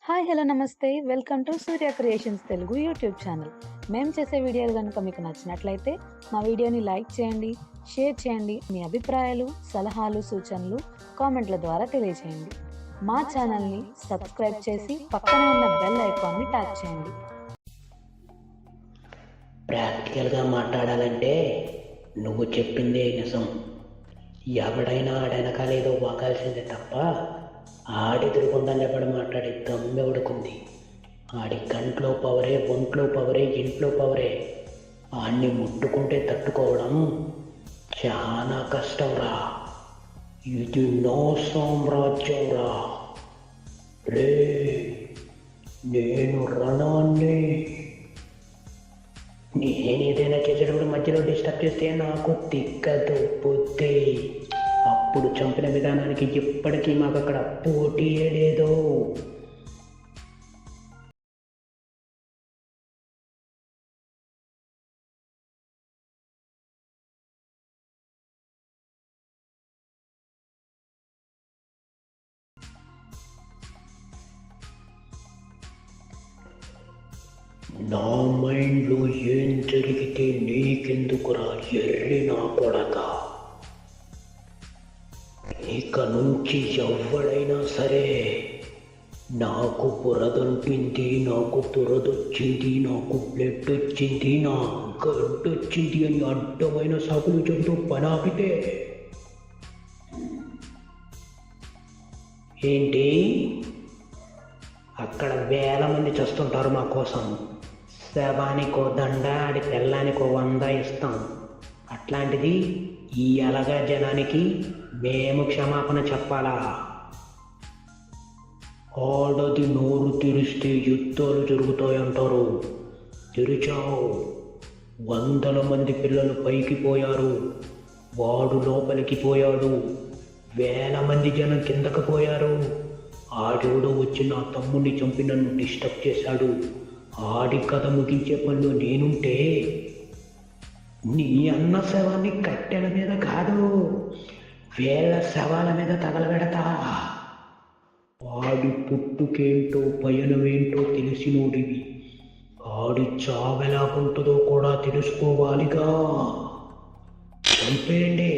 Hi hello నమస్తే welcome to Surya creations Telugu YouTube channel. మేము చేసే వీడియోలు కనుక మీకు నచ్చినట్లయితే మా వీడియోని లైక్ చేయండి, షేర్ చేయండి. మీ అభిప్రాయాలు, సలహాలు, సూచనలు కామెంట్ల ద్వారా తెలియజేయండి. మా ఛానల్ని సబ్స్క్రైబ్ చేసి పక్కనే ఉన్న బెల్ ఐకాన్ని ట్యాప్ చేయండి. ప్రాక్టికల్గా మాట్లాడాలంటే నువ్వు చెప్పిందే నిజం. ఎవడైనా ఆడెనకాలేదో వాగాల్సిందే తప్ప ఆడి తిరుగుండా నిలబడి మాట్లాడే దమ్మెవడుకుంది. ఆడి కంట్లో పవరే, ఒంట్లో పవరే, ఇంట్లో పవరే. ఆడిని ముట్టుకుంటే తట్టుకోవడం చాలా కష్టం రా. ఇది నో సామ్రాజ్యం రా. రే, నేను రణాన్ని. నేనేదైనా చేసేటప్పుడు మధ్యలో డిస్టర్బ్ చేస్తే నాకు తిక్కదు బుద్ధి. అప్పుడు చంపిన విధానానికి ఇప్పటికీ మాకు అక్కడ పోటీయే లేదు. నా మైండ్లో ఏం జరిగితే నీకెందుకురా ఎర్రి నా కొడక. ఇక నుంచి ఎవడైనా సరే నాకు బురదంపింది, నాకు దురదొచ్చింది, నాకు బ్లడ్ వచ్చింది, నా గడ్డొచ్చింది అని అడ్డమైన సాకులు చెబుతూ పనాపితే ఏంటి? అక్కడ వేల మంది చేస్తుంటారు మా కోసం. శవానికో దండ, ఆడి పెళ్ళానికో 100 ఇస్తాం. అట్లాంటిది ఈ అలగా జనానికి మేము క్షమాపణ చెప్పాలా? ఆడది నోరు తెరిస్తే యుద్ధాలు జరుగుతాయంటారు. తెరిచావు. 100 మంది పిల్లలు పైకి పోయారు, వాడు లోపలికి పోయాడు. 1000 మంది జనం కిందకు పోయారు. ఆడెవడో వచ్చి నా తమ్ముడిని చంపి నన్ను డిస్టర్బ్ చేశాడు. ఆడి కథ ముగించే పనిలో నేనుంటే నీ అన్న శవాన్ని కట్టెల మీద కాదు, వేల శవాల మీద తగలబెడతా. ఆడి పుట్టుకేంటో పయనమేంటో తెలిసినోడివి. ఆడి చావెలాగుంటుందో కూడా తెలుసుకోవాలిగా. చంపేయండి.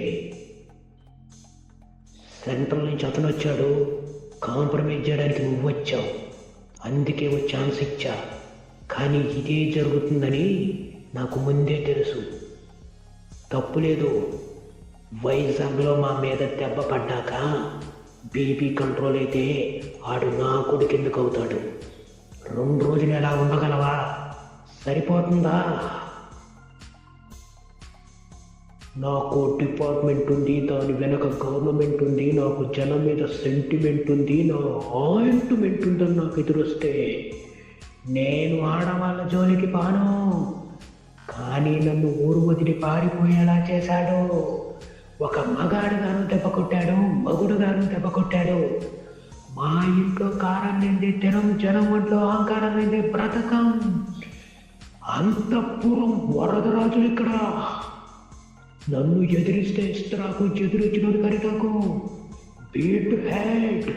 సెంట్రల్ నుంచి అతను వచ్చాడు, కాంప్రమైజ్ చేయడానికి నువ్వు వచ్చావు, అందుకే ఓ ఛాన్స్ ఇచ్చా. కానీ ఇదే జరుగుతుందని నాకు ముందే తెలుసు. తప్పులేదు. వైజాగ్లో మా మీద దెబ్బ పడ్డాక బీపీ కంట్రోల్ అయితే ఆడు నా కొడుకు ఎందుకు అవుతాడు? 2 రోజులు ఎలా ఉండగలవా? సరిపోతుందా? నాకు డిపార్ట్మెంట్ ఉంది, దాని వెనక గవర్నమెంట్ ఉంది, నాకు జనం మీద సెంటిమెంట్ ఉంది, నా ఆయింట్మెంట్ ఉందని నాకు ఎదురొస్తే నేను ఆడవాళ్ళ జోలికి పాను. కానీ నన్ను ఊరు వదిలి పారిపోయేలా చేశాడు. ఒక మగాడుగాను దెబ్బ కొట్టాడు, మగుడుగాను దెబ్బ కొట్టాడు. మా ఇంట్లో కారం నిండి తినం, జనం ఒంట్లో అహంకారం నిండి బ్రతకం. అంతఃపురం వరదరాజులు ఇక్కడ. నన్ను ఎదిరిస్తే ఇస్తరాకు, ఎదురొచ్చినోడు కరితాకు. Beat head.